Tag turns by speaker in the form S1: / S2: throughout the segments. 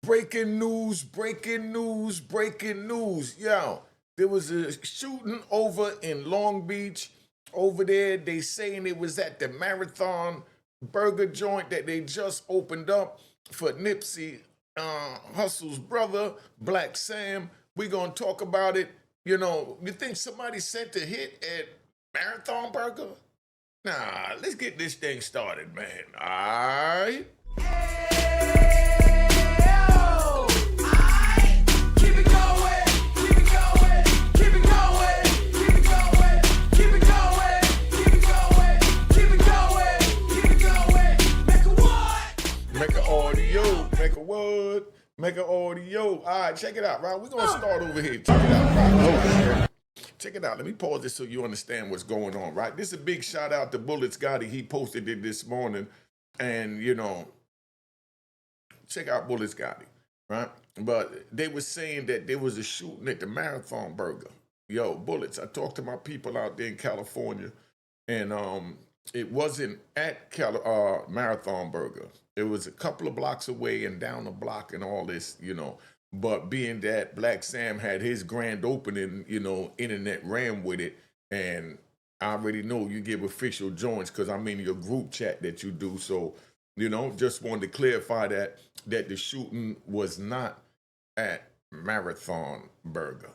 S1: Breaking news, breaking news, breaking news. Yo, there was a shooting over in Long Beach. Over there, they saying it was at the Marathon Burger joint that they just opened up for Nipsey Hussle's brother, Blacc Sam. We gonna talk about it. You know, you think somebody sent a hit at Marathon Burger? Nah, let's get this thing started, man. All right. Mecca audio, Mecca what? Mecca audio. All right, check it out, right? We're gonna start over here. Check it out, right? Check it out. Let me pause this so you understand what's going on, right? This is a big shout out to Bullets Gotti. He posted it this morning, and you know, check out Bullets Gotti, right? But they were saying that there was a shooting at the Marathon Burger. Yo, Bullets. I talked to my people out there in California, and it wasn't at Marathon Burger. It was a couple of blocks away and down the block and all this, you know. But being that Blacc Sam had his grand opening, you know, internet ran with it. And I already know you give official joints because I'm in your group chat that you do. So, you know, just wanted to clarify that the shooting was not at Marathon Burger.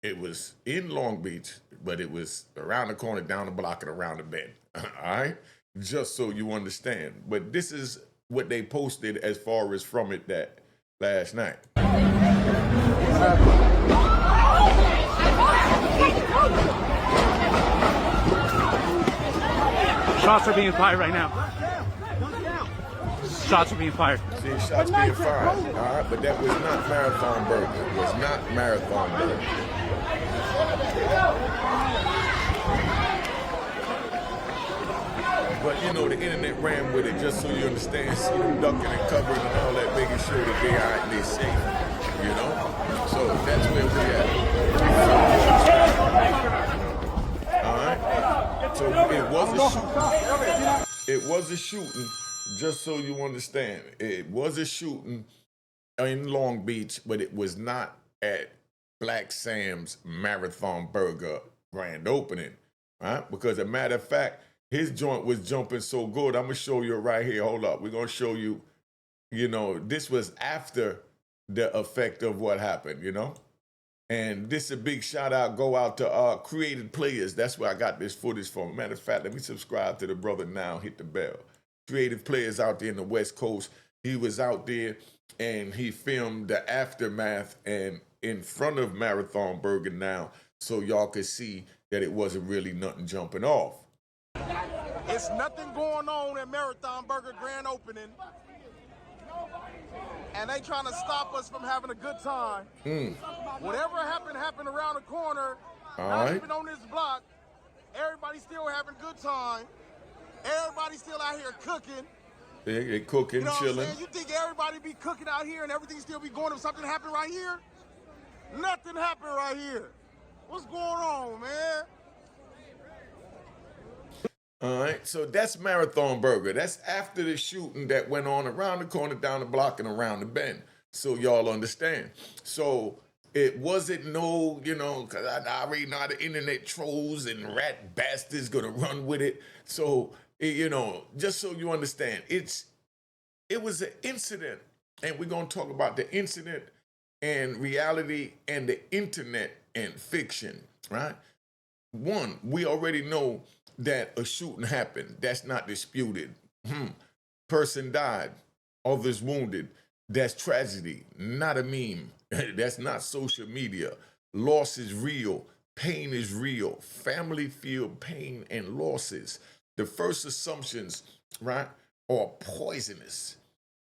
S1: It was in Long Beach, but it was around the corner, down the block, and around the bend. All right? Just so you understand. But this is what they posted as far as from it that last night.
S2: Shots are being fired right now. Shots are being fired.
S1: See, shots being fired. All right, but that was not Marathon Burger. It was not Marathon Burger. But you know, the internet ran with it just so you understand. See them ducking and covering and all that, making sure that they are and they're safe. You know? So that's where we at. All right? So it was a shooting. It was a shooting, just so you understand. It was a shooting in Long Beach, but it was not at Blacc Sam's Marathon Burger grand opening. Right? Because as a matter of fact, his joint was jumping so good. I'm going to show you right here. Hold up. We're going to show you, you know, this was after the effect of what happened, you know? And this is a big shout out, go out to Creative Players. That's where I got this footage from. Matter of fact, let me subscribe to the brother now, hit the bell. Creative Players out there in the West Coast. He was out there and he filmed the aftermath and in front of Marathon Burger now so y'all could see that it wasn't really nothing jumping off.
S3: It's nothing going on at Marathon Burger grand opening. And they trying to stop us from having a good time. Whatever happened around the corner. Not even on this block. Everybody still having a good time. Everybody still out here cooking.
S1: They cooking,
S3: you know
S1: chilling.
S3: What I'm saying? You think everybody be cooking out here and everything still be going if something happened right here? Nothing happened right here. What's going on, man?
S1: All right, so that's Marathon Burger. That's after the shooting that went on around the corner, down the block, and around the bend. So y'all understand. So it wasn't no, you know, because I already know how the internet trolls and rat bastards gonna run with it. So, you know, just so you understand, it was an incident, and we're gonna talk about the incident and reality and the internet and fiction, right? One, we already know that a shooting happened. That's not disputed. Person died, others wounded. That's tragedy, not a meme. That's not social media. Loss is real. Pain is real. Family feel pain and losses. The first assumptions, right, are poisonous.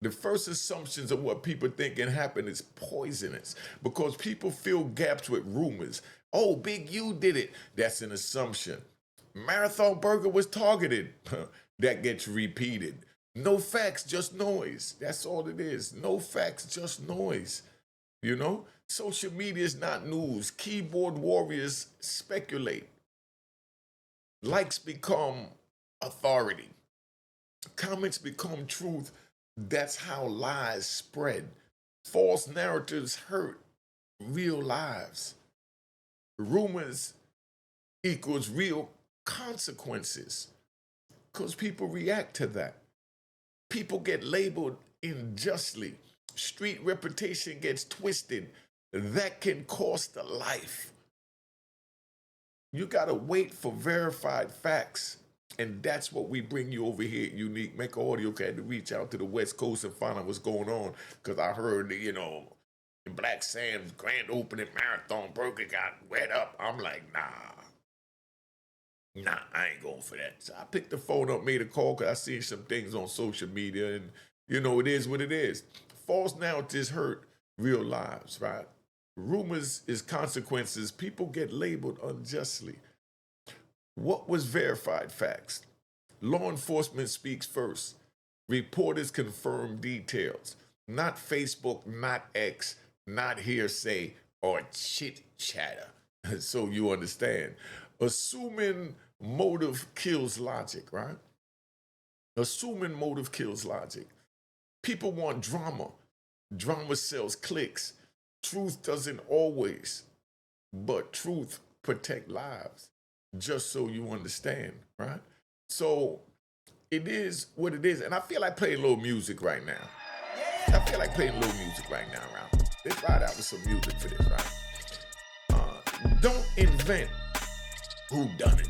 S1: The first assumptions of what people think can happen is poisonous because people fill gaps with rumors. Oh, Big U did it. That's an assumption. Marathon Burger was targeted. That gets repeated. No facts, just noise. That's all it is. No facts, just noise. You know? Social media is not news. Keyboard warriors speculate. Likes become authority. Comments become truth. That's how lies spread. False narratives hurt real lives. Rumors equals real consequences because people react to that. People get labeled unjustly. Street reputation gets twisted. That can cost a life. You got to wait for verified facts. And that's what we bring you over here at Unique Mecca Audio. Had to reach out to the West Coast and find out what's going on. Because I heard, you know, Blacc Sam's grand opening Marathon Burger got wet up. I'm like, nah, I ain't going for that. So I picked the phone up, made a call, because I seen some things on social media. And, you know, it is what it is. False narratives hurt real lives, right? Rumors is consequences. People get labeled unjustly. What was verified facts? Law enforcement speaks first. Reporters confirm details. Not Facebook, not X, not hearsay or chit chatter. So you understand. Assuming motive kills logic, right? Assuming motive kills logic. People want drama. Drama sells clicks. Truth doesn't always, but truth protects lives. Just so you understand, right? So it is what it is. And I feel like playing a little music right now. Let's ride out with some music for this, right? Don't invent who done it.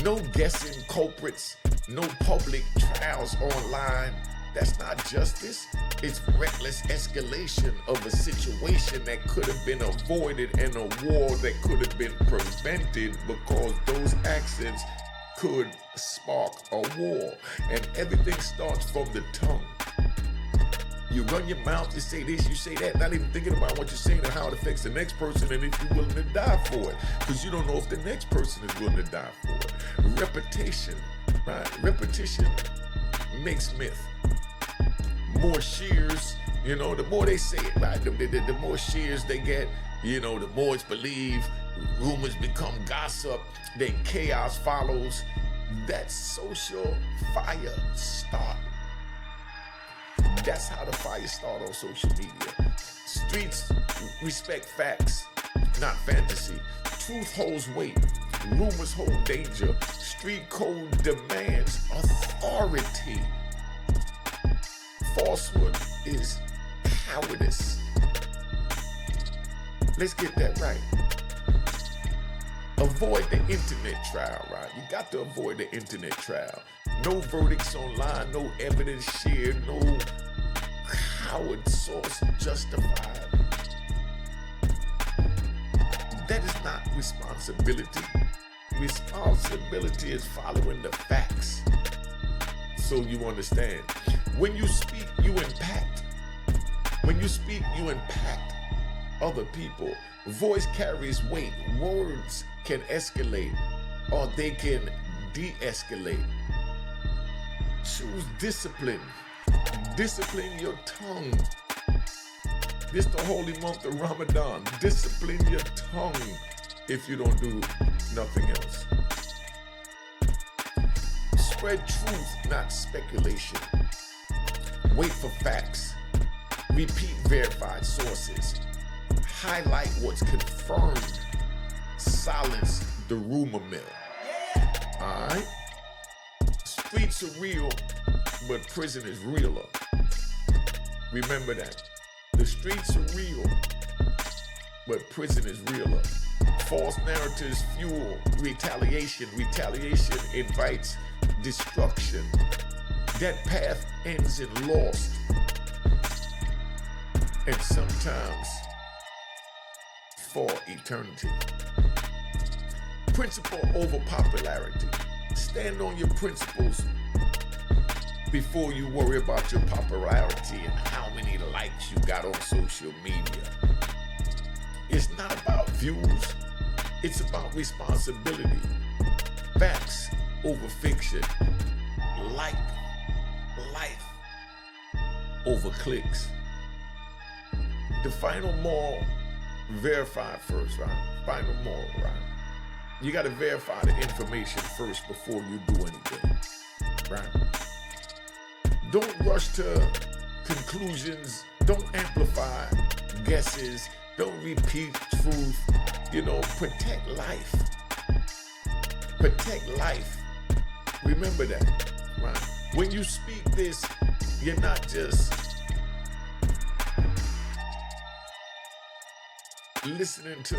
S1: No guessing culprits, no public trials online. That's not justice. It's reckless escalation of a situation that could have been avoided and a war that could have been prevented because those actions could spark a war. And everything starts from the tongue. You run your mouth, you say this, you say that, not even thinking about what you're saying and how it affects the next person and if you're willing to die for it. Because you don't know if the next person is willing to die for it. Repetition, right? Repetition makes myth. More shears, you know, the more they say it, right? The more shears they get, you know, the more it's believed. Rumors become gossip, then chaos follows. That's social fire start. That's how the fire start on social media. Streets respect facts, not fantasy. Truth holds weight. Rumors hold danger. Street code demands authority. Falsehood is cowardice. Let's get that right. Avoid the internet trial, right? You got to avoid the internet trial. No verdicts online, no evidence shared, no coward source justified. That is not responsibility. Responsibility is following the facts. So you understand. When you speak, you impact. When you speak, you impact other people. Voice carries weight. Words can escalate or they can de-escalate. Choose discipline. Discipline your tongue. This the holy month of Ramadan. Discipline your tongue if you don't do nothing else. Spread truth, not speculation. Wait for facts. Repeat verified sources. Highlight what's confirmed. Silence the rumor mill. All right? Streets are real, but prison is realer. Remember that. The streets are real, but prison is realer. False narratives fuel retaliation. Retaliation invites destruction. That path ends in loss. And sometimes for eternity. Principle over popularity. Stand on your principles before you worry about your popularity and how many likes you got on social media. It's not about views. It's about responsibility. Facts over fiction. Life over clicks. The final moral, verify first, right? Final moral, right? You got to verify the information first before you do anything, right? Don't rush to conclusions Don't amplify guesses. Don't repeat truth. You know, protect life. Protect life. Remember that, right? When you speak this, you're not just listening to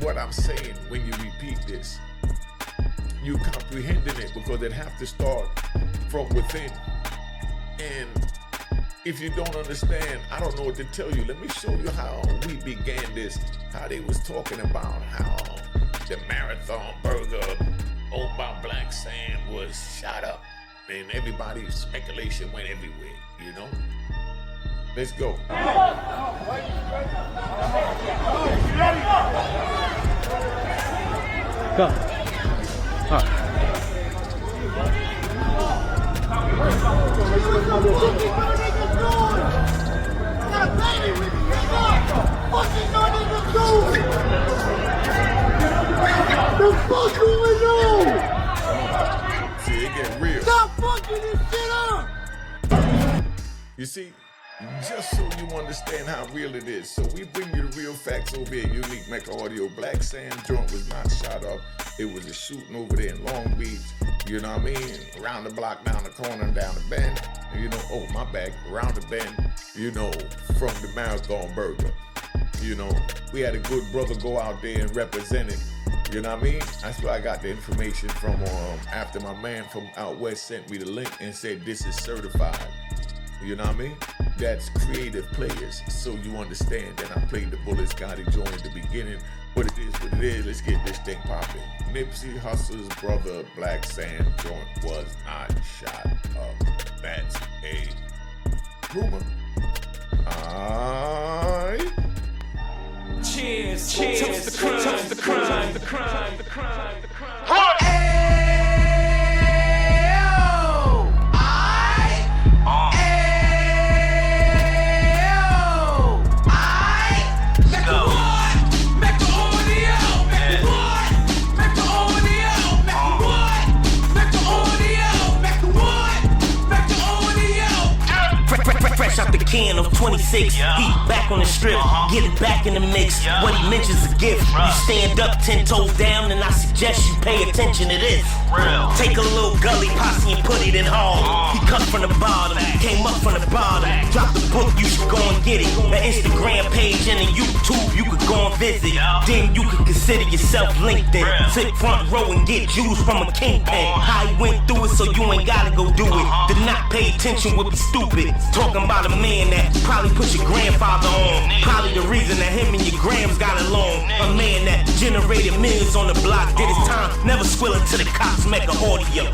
S1: what I'm saying when you repeat this. You comprehending it because it have to start from within. And if you don't understand, I don't know what to tell you. Let me show you how we began this, how they was talking about how the Marathon Burger owned by Blacc Sam was shot up. And everybody's speculation went everywhere, you know? Let's go.
S2: Go. All right.
S1: See, it get real.
S3: Stop fucking this shit up!
S1: You see, just so you understand how real it is. So we bring you the real facts over here, Unique Mecca Audio. Blacc Sam joint was not shot up. It was a shooting over there in Long Beach. You know what I mean? Around the block, down the corner, and down the bend. You know, oh, my bad. Around the bend, you know, from the Marathon Burger. You know, we had a good brother go out there and represent it. You know what I mean? That's where I got the information from. After my man from out west sent me the link and said, this is certified. You know what I mean? That's creative players. So you understand that I played the Bullets Gotti joint at the beginning. What it is, let's get this thing popping. Nipsey Hussle's brother, Blacc Sam joint was not shot up. That's a rumor. Aight.
S4: Cheers, cheers, the crime, the crime, the crime, the crime, the crime. Out the can of 26, heat back on the strip, getting back in the mix. What he mentions a gift. You stand up 10 toes down, and I suggest you pay attention to this. Take a little gully posse and put it in hall. He cut from the bottom, came up from the bottom. Drop the book, you should go and get it. The Instagram page and the YouTube, you could go and visit. Then you could consider yourself LinkedIn. Sit front row and get juice from a kingpin. How he went through it, so you ain't gotta go do it. To not pay attention would be stupid. Talking about a man that probably put your grandfather on. Probably the reason that him and your grams got along. A man that generated millions on the block, did his time, never squilling to the cops, Mecca Audio.